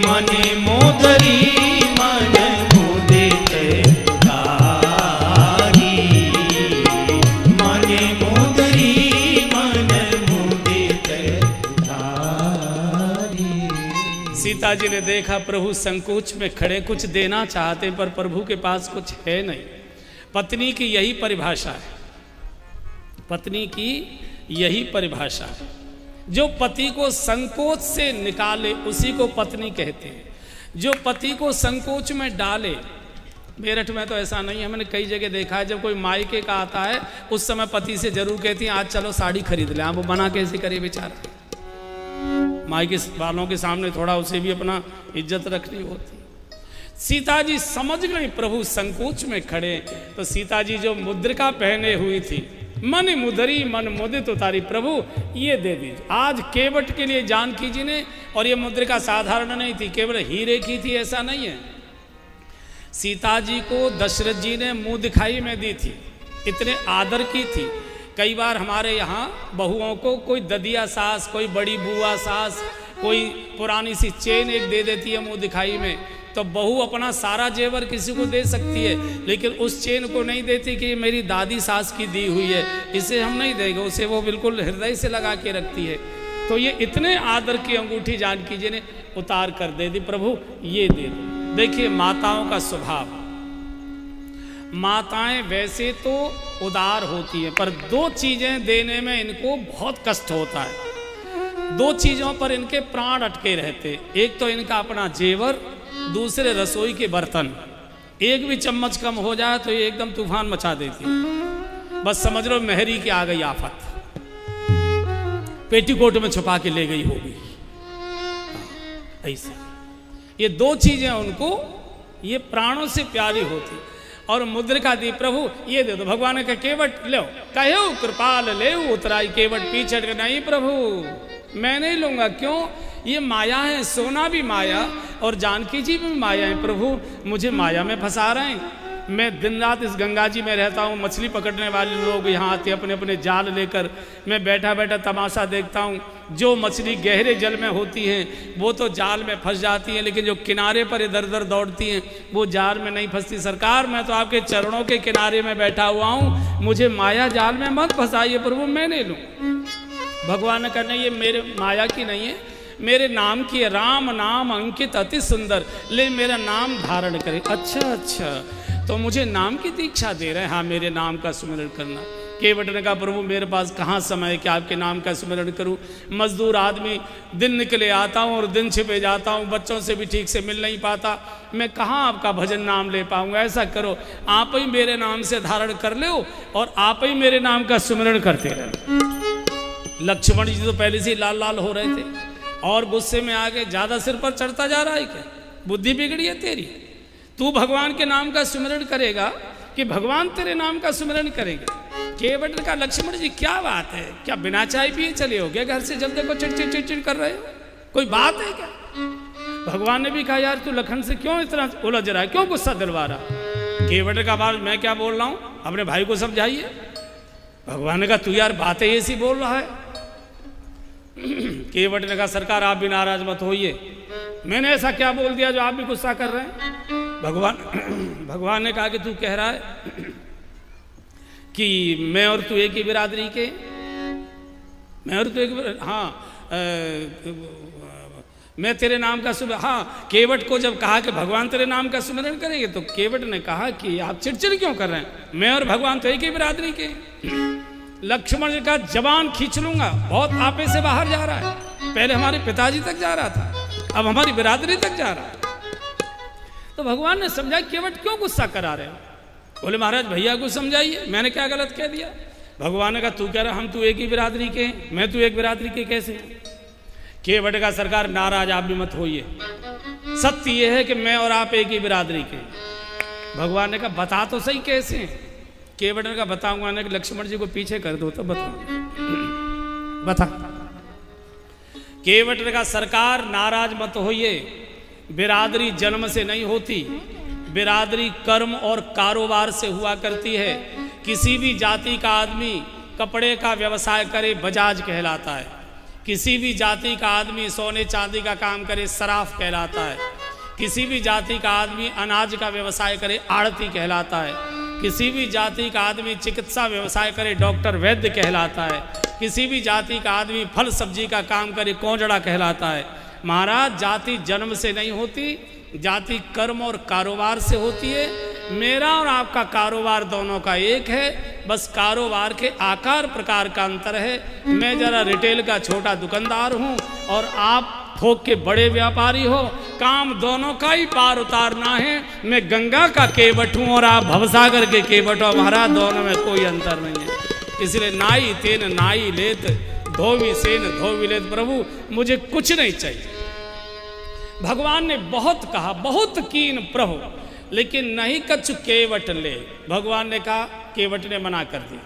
मणि मुदरी मन मुदित उतारी, मणि मुदरी मन मुदित उतारी। सीता जी ने देखा प्रभु संकोच में खड़े, कुछ देना चाहते पर प्रभु के पास कुछ है नहीं। पत्नी की यही परिभाषा है, पत्नी की यही परिभाषा है। जो पति को संकोच से निकाले उसी को पत्नी कहते हैं, जो पति को संकोच में डाले। मेरठ में तो ऐसा नहीं है, मैंने कई जगह देखा है, जब कोई मायके का आता है उस समय पति से जरूर कहती है आज चलो साड़ी खरीद ले। वो मना कैसे करे बेचारा, मायके वालों के सामने थोड़ा उसे भी अपना इज्जत रखनी होती। सीता जी समझ गई प्रभु संकोच में खड़े, तो सीता जी जो मुद्रिका पहने हुई थी, मन मुदरी मन मुदित उतारी, प्रभु ये दे दीजिए। आज केवट के लिए जानकी जी ने, और ये मुद्रिका साधारण नहीं थी, केवल हीरे की थी ऐसा नहीं है। सीता जी को दशरथ जी ने मुंह दिखाई में दी थी, इतने आदर की थी। कई बार हमारे यहाँ बहुओं को कोई ददिया सास, कोई बड़ी बुआ सास, कोई पुरानी सी चेन एक दे देती है मुंह दिखाई में, तो बहू अपना सारा जेवर किसी को दे सकती है, लेकिन उस चेन को नहीं देती कि ये मेरी दादी सास की दी हुई है, इसे हम नहीं देंगे। उसे वो बिल्कुल हृदय से लगा के रखती है। तो ये इतने आदर की अंगूठी जानकी जी ने उतार कर दे दी, प्रभु ये दे दो। देखिए माताओं का स्वभाव, माताएं वैसे तो उदार होती हैं, पर दो चीजें देने में इनको बहुत कष्ट होता है। दो चीजों पर इनके प्राण अटके रहते, एक तो इनका अपना जेवर, दूसरे रसोई के बर्तन। एक भी चम्मच कम हो जाए तो ये एकदम तूफान मचा देती है, बस समझ लो मेहरी की आ गई आफत। पेटीकोट में छुपा के ले गई होगी। ऐसा ये दो चीजें उनको ये प्राणों से प्यारी होती। और मुद्रिका दी, प्रभु ये दे दो, भगवान का केवट लो, कहो कृपाल ले उतराई केवट पीछे। नहीं प्रभु मैं नहीं लूंगा, क्यों? ये माया है, सोना भी माया और जानकी जी भी माया है। प्रभु मुझे माया में फंसा रहे हैं। मैं दिन रात इस गंगा जी में रहता हूँ, मछली पकड़ने वाले लोग यहाँ आते अपने अपने जाल लेकर, मैं बैठा बैठा तमाशा देखता हूँ। जो मछली गहरे जल में होती हैं वो तो जाल में फंस जाती हैं, लेकिन जो किनारे पर इधर उधर दौड़ती हैं वो जाल में नहीं फंसती। सरकार मैं तो आपके चरणों के किनारे में बैठा हुआ हूँ, मुझे माया जाल में मत फंसाइए प्रभु, मैं नहीं लूँ। भगवान ने कहना ये मेरे माया की नहीं है, मेरे नाम की है, राम नाम अंकित अति सुंदर, ले मेरा नाम धारण करे। अच्छा अच्छा तो मुझे नाम की दीक्षा दे रहे हैं, हाँ मेरे नाम का सुमिरन करना। केवट ने कहा प्रभु मेरे पास कहाँ समय है कि आपके नाम का सुमिरन करूं। मजदूर आदमी, दिन निकले आता हूँ और दिन छिपे जाता हूँ, बच्चों से भी ठीक से मिल नहीं पाता, मैं कहाँ आपका भजन नाम ले पाऊंगा। ऐसा करो आप ही मेरे नाम से धारण कर लो और आप ही मेरे नाम का सुमिरन करते रहो। लक्ष्मण जी तो पहले से लाल लाल हो रहे थे और गुस्से में आके ज्यादा सिर पर चढ़ता जा रहा है क्या? बुद्धि बिगड़ी है तेरी? तू भगवान के नाम का सुमिरन करेगा कि भगवान तेरे नाम का सुमिरन करेगा? केवट का लक्ष्मण जी क्या बात है, क्या बिना चाय पिए चले हो गया घर से? जब देखो चिड़चिड़ चिड़चिड़ कर रहे हो, कोई बात है क्या? भगवान ने भी कहा यार तू लखन से क्यों इतना उलझ रहा है, क्यों गुस्सा दिलवा रहा? केवट का बात मैं क्या बोल रहा हूं, अपने भाई को समझाइए। भगवान ने कहा तू यार बातें ऐसी बोल रहा है। केवट ने कहा सरकार आप भी नाराज मत होइए, मैंने ऐसा क्या बोल दिया जो आप भी गुस्सा कर रहे हैं? भगवान ने कहा कि तू कह रहा है कि मैं और तू एक ही बिरादरी के, मैं और तू एक, हाँ मैं तेरे नाम का सुमिरन, हाँ केवट को जब कहा कि भगवान तेरे नाम का सुमिरन करेंगे तो केवट ने कहा कि आप चिड़चिड़ क्यों कर रहे हैं, मैं और भगवान तो एक ही बिरादरी के। लक्ष्मण जी का जबान खींच लूंगा, बहुत आपे से बाहर जा रहा है, पहले हमारे पिताजी तक जा रहा था, अब हमारी बिरादरी तक जा रहा है। तो भगवान ने समझा केवट क्यों गुस्सा करा रहे हो? बोले महाराज भैया को समझाइए, मैंने क्या गलत कह दिया? भगवान ने कहा तू कह रहा हम तू एक ही बिरादरी के, मैं तू एक बिरादरी के कैसे? केवट का सरकार नाराज आप भी मत होइए, सत्य यह है कि मैं और आप एक ही बिरादरी के। भगवान ने कहा बता तो सही कैसे? केवट ने कहा बताऊंगा ना कि लक्ष्मण जी को पीछे कर दो तो बता। केवट ने कहा सरकार नाराज मत होइए, बिरादरी जन्म से नहीं होती, बिरादरी कर्म और कारोबार से हुआ करती है। किसी भी जाति का आदमी कपड़े का व्यवसाय करे बजाज कहलाता है, किसी भी जाति का आदमी सोने चांदी का काम करे सराफ कहलाता है, किसी भी जाति का आदमी अनाज का व्यवसाय करे आड़ती कहलाता है, किसी भी जाति का आदमी चिकित्सा व्यवसाय करे डॉक्टर वैद्य कहलाता है, किसी भी जाति का आदमी फल सब्जी का काम करे कोंजड़ा कहलाता है। महाराज जाति जन्म से नहीं होती, जाति कर्म और कारोबार से होती है। मेरा और आपका कारोबार दोनों का एक है, बस कारोबार के आकार प्रकार का अंतर है। मैं जरा रिटेल का छोटा दुकानदार हूँ और आप थोक के बड़े व्यापारी हो, काम दोनों का ही पार उतारना है। मैं गंगा का केवट हूँ और आप भवसागर के केवट हो, महाराज दोनों में कोई अंतर नहीं है। इसलिए नाई तेन नाई लेत धोवी सेन धोवी लेत, प्रभु मुझे कुछ नहीं चाहिए। भगवान ने बहुत कहा, बहुत कीन प्रभु, लेकिन नहीं कछु केवट ले। भगवान ने कहा, केवट ने मना कर दिया।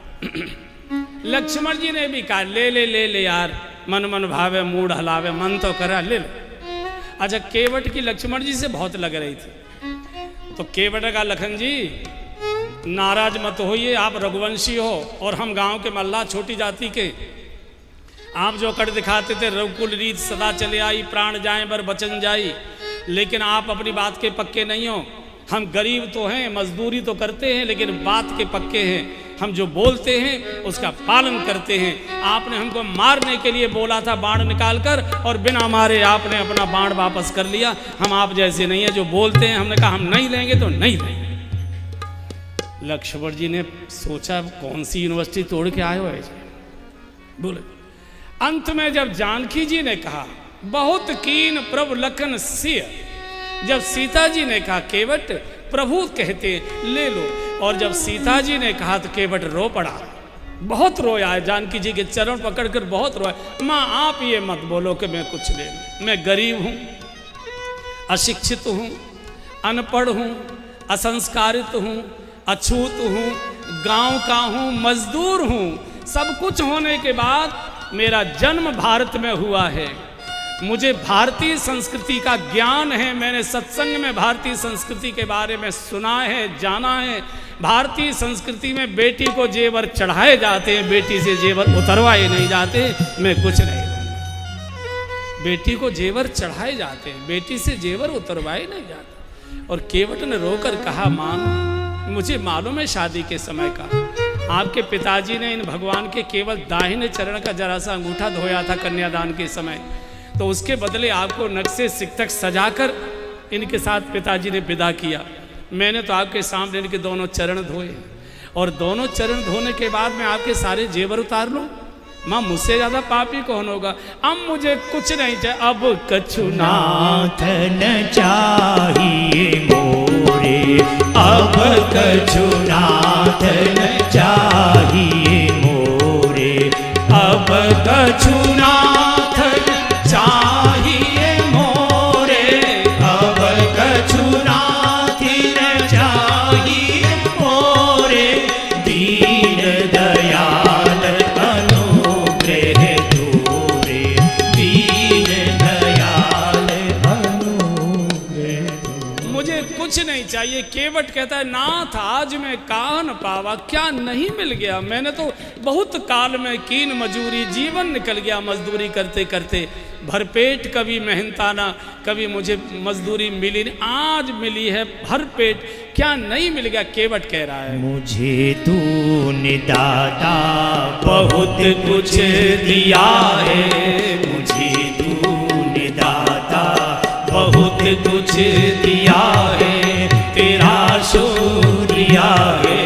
लक्ष्मण जी ने भी कहा ले ले ले ले यार, मन मन भावे मूड हलावे, मन तो करा ले ले। अच्छा केवट की लक्ष्मण जी से बहुत लग रही थी, तो केवट का लखन जी नाराज मत होइए, आप रघुवंशी हो और हम गांव के मल्लाह छोटी जाति के। आप जो कर दिखाते थे रघुकुल रीत सदा चले आई, प्राण जाए बर बचन जाई, लेकिन आप अपनी बात के पक्के नहीं हो। हम गरीब तो हैं, मजदूरी तो करते हैं, लेकिन बात के पक्के हैं। हम जो बोलते हैं उसका पालन करते हैं। आपने हमको मारने के लिए बोला था बाण निकाल कर, और बिना मारे आपने अपना बाण वापस कर लिया। हम आप जैसे नहीं है जो बोलते हैं। हमने कहा हम नहीं लेंगे तो नहीं लेंगे। लक्ष्मण जी ने सोचा कौन सी यूनिवर्सिटी तोड़ के आए हो ऐसे बोले। अंत में जब जानकी जी ने कहा बहुत कीन प्रभु लखन सिय, जब सीता जी ने कहा केवट प्रभु कहते ले लो, और जब सीता जी ने कहा तो केवट रो पड़ा। बहुत रोया है, जानकी जी के चरण पकड़कर बहुत रोया। माँ आप ये मत बोलो कि मैं कुछ ले लूं, मैं गरीब हूँ, अशिक्षित हूँ, अनपढ़ हूँ, असंस्कारित हूँ, अछूत हूँ, गांव का हूँ, मजदूर हूँ। सब कुछ होने के बाद मेरा जन्म भारत में हुआ है, मुझे भारतीय संस्कृति का ज्ञान है, मैंने सत्संग में भारतीय संस्कृति के बारे में सुना है, जाना है। भारतीय संस्कृति में बेटी को जेवर चढ़ाए जाते हैं, बेटी से जेवर उतरवाए नहीं जाते। मैं कुछ नहीं लूंगा, बेटी को जेवर चढ़ाए जाते हैं, बेटी से जेवर उतरवाए नहीं जाते। और केवट ने रोकर कहा, मां मुझे मालूम है शादी के समय का, आपके पिताजी ने इन भगवान के केवल दाहिने चरण का जरा सा अंगूठा धोया था कन्यादान के समय, तो उसके बदले आपको नक्शे सिक्तक सजाकर इनके साथ पिताजी ने विदा किया। मैंने तो आपके सामने इनके दोनों चरण धोए, और दोनों चरण धोने के बाद मैं आपके सारे जेवर उतार लूं? माँ मुझसे ज्यादा पापी कौन होगा? अब मुझे कुछ नहीं चाहिए, अब कछु नाथ न चाहिए मोरे, अब कछु नाथ न चाहिए मोरे, अब कछु नाथ न चाहिए मोरे, अब कछु नाथ न चाहिए मोरे, दीन दयाल अनुग्रह तोरे, दीन दयाल अनुग्रह तोरे। मुझे कुछ नहीं चाहिए। केवट कहता है, नाथ आज मैं कहा न पावा, क्या नहीं मिल गया? मैंने तो बहुत काल में कीन मजूरी, जीवन निकल गया मजदूरी करते करते, भरपेट कभी मेहनताना, कभी मुझे मजदूरी मिली नहीं, आज मिली है भरपेट, क्या नहीं मिल गया? केवट कह रहा है, मुझे तूने दाता बहुत कुछ दिया है, मुझे तूने दाता बहुत कुछ दिया है, तेरा शुक्रिया है,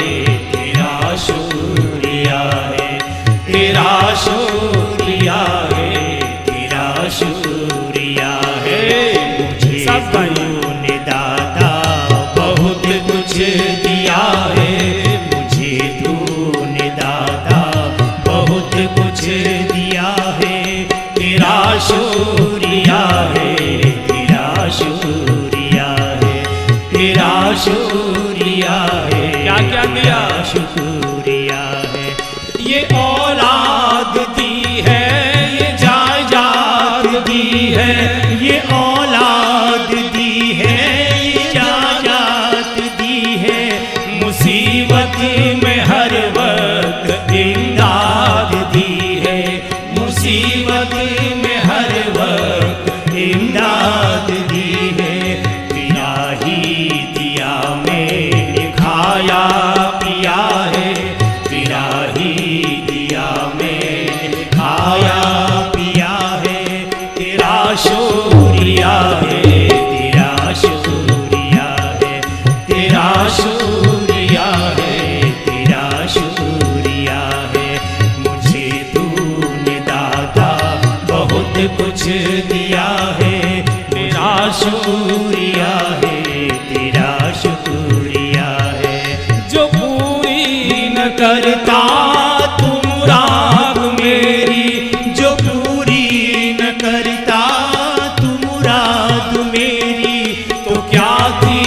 तेरा शुक्रिया है, तेरा शुक्रिया है, तेरा शुक्रिया है। मुझे तूने दाता बहुत कुछ दिया है, मुझे तूने दाता बहुत कुछ दिया है, तेरा शुक्रिया है, तेरा शुक्रिया है, तेरा शुक्रिया है। क्या क्या दिया? शुक्रिया है। ये औलाद दी है, ये जायदाद दी है, ये औलाद दी है, ये जायदाद दी है, मुसीबत में हर वक्त इमदाद दी है, मुसीबत में हर वक्त इमदाद दी है, बिना ही दिया मैंने खाया पिया है, बिना ही दिया मैंने खाया पिया है, तेरा शुक्रिया है, तेरा शुक्रिया है, तेरा शुक्रिया है, तेरा शुक्रिया है। मुझे तूने दाता बहुत कुछ दिया है, तेरा शुक्रिया है, तेरा शुक्रिया है। जो पूरी न करता तू मुराद मेरी, जो पूरी न करता तू मुराद मेरी, तो क्या थी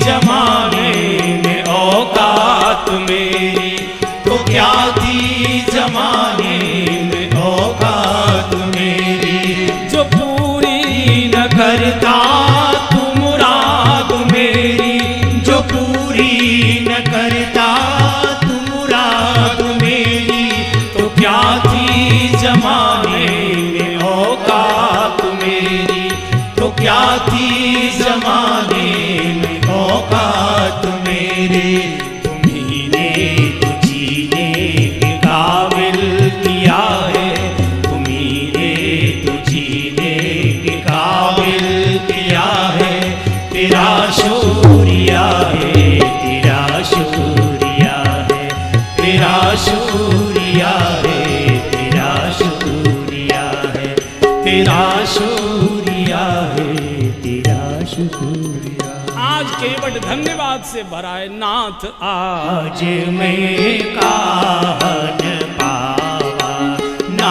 जमाने में औकात मेरी, तो क्या थी जमाने में औकात मेरी। जो पूरी न करता तू मुराद मेरी, जो पूरी न करता तू मुराद मेरी, तो क्या थी जमाने में औकात मेरी, तो क्या थी जमाने में औकात मेरी। तुम्ही ने तो जीने के काबिल किया है, तुम्ही ने तो जीने के काबिल किया है, तेरा शुक्रिया है, तेरा शुक्रिया है, तेरा शुक्रिया है, तेरा शुक्रिया है, तेरा शुक्रिया है, तेरा शुक्रिया। आज केवट धन्यवाद से भरा है, नाथ आज मैं काहन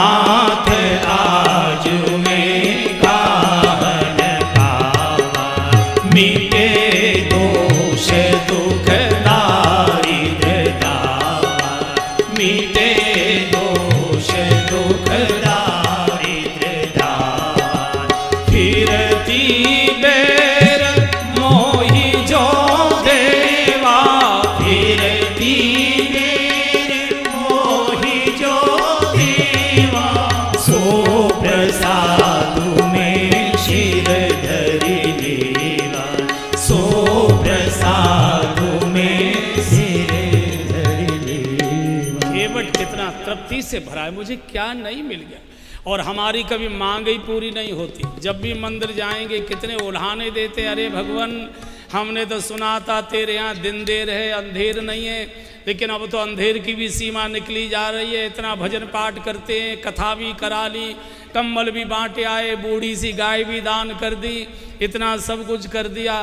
नाथ आज में काहन पावा, मीटे दोष दुख दारिद्र दावा, मीटे दोष दुख दारिद्र दावा। फिरती बेर मोहि जो देवा, फिरती बेर मोहि जो देवा, सो प्रसादु में शिर धरि लेवा, सो प्रसादु में सिर धरि लेवा। केवट कितना तृप्ति से भरा है, मुझे क्या नहीं मिल गया। और हमारी कभी मांग ही पूरी नहीं होती। जब भी मंदिर जाएंगे कितने उल्हाने देते, अरे भगवान हमने तो सुना था तेरे यहाँ दिन देर है अंधेर नहीं है, लेकिन अब तो अंधेर की भी सीमा निकली जा रही है। इतना भजन पाठ करते हैं, कथा भी करा ली, कम्बल भी बांटे आए, बूढ़ी सी गाय भी दान कर दी, इतना सब कुछ कर दिया,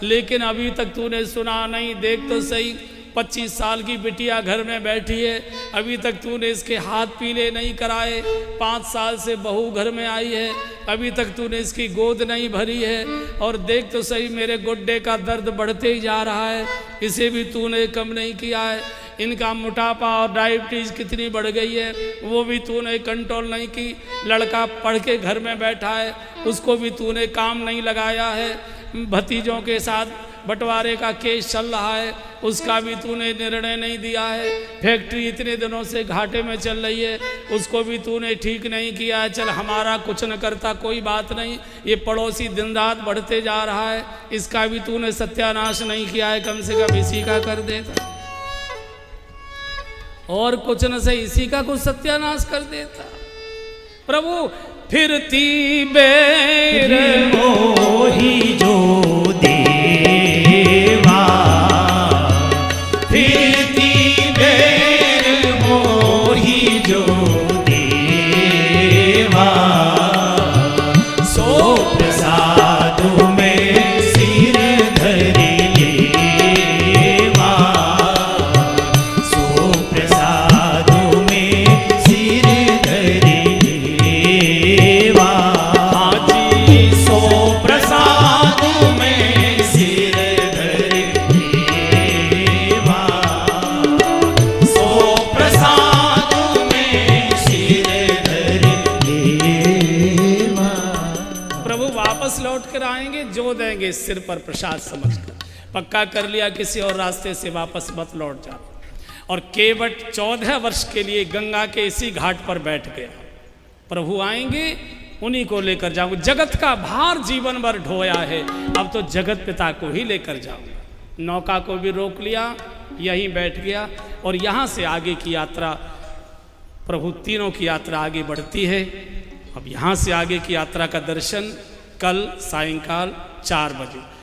लेकिन अभी तक तूने सुना नहीं। देख तो सही, 25 साल की बिटिया घर में बैठी है, अभी तक तूने इसके हाथ पीले नहीं कराए। 5 साल से बहू घर में आई है, अभी तक तूने इसकी गोद नहीं भरी है। और देख तो सही, मेरे गुड्डे का दर्द बढ़ते ही जा रहा है, इसे भी तूने कम नहीं किया है। इनका मोटापा और डायबिटीज़ कितनी बढ़ गई है, वो भी तूने कंट्रोल नहीं की। लड़का पढ़ के घर में बैठा है, उसको भी तूने काम नहीं लगाया है। भतीजों के साथ बंटवारे का केस चल रहा है, उसका भी तूने निर्णय नहीं दिया है। फैक्ट्री इतने दिनों से घाटे में चल रही है, उसको भी तूने ठीक नहीं किया है। चल हमारा कुछ न करता कोई बात नहीं, ये पड़ोसी दिन रात बढ़ते जा रहा है, इसका भी तूने सत्यानाश नहीं किया है, कम से कम इसी का कर देता। और कुछ न सही, इसी का कुछ सत्यानाश कर देता। प्रभु फिरती बेर मोहि जो देवा, फिरती बेर मोहि जो देवा, सो प्रसादु में सिर धरि लेवा, सो प्रसादु में सिर धरि लेवा। हाजी सो प्रसादु में सिर धरि लेवा, सो प्रसादु में सिर धरि लेवा। प्रभु वापस लौट कर आएंगे, जो देंगे सिर पर प्रसाद समझकर। पक्का कर लिया, किसी और रास्ते से वापस मत लौट जा। और केवट 14 वर्ष के लिए गंगा के इसी घाट पर बैठ गया। प्रभु आएंगे, उन्हीं को लेकर जाऊंगा। जगत का भार जीवन भर ढोया है, अब तो जगत पिता को ही लेकर जाऊंगा। नौका को भी रोक लिया, यहीं बैठ गया। और यहाँ से आगे की यात्रा, प्रभु तीनों की यात्रा आगे बढ़ती है। अब यहाँ से आगे की यात्रा का दर्शन कल सायंकाल 4 बजे।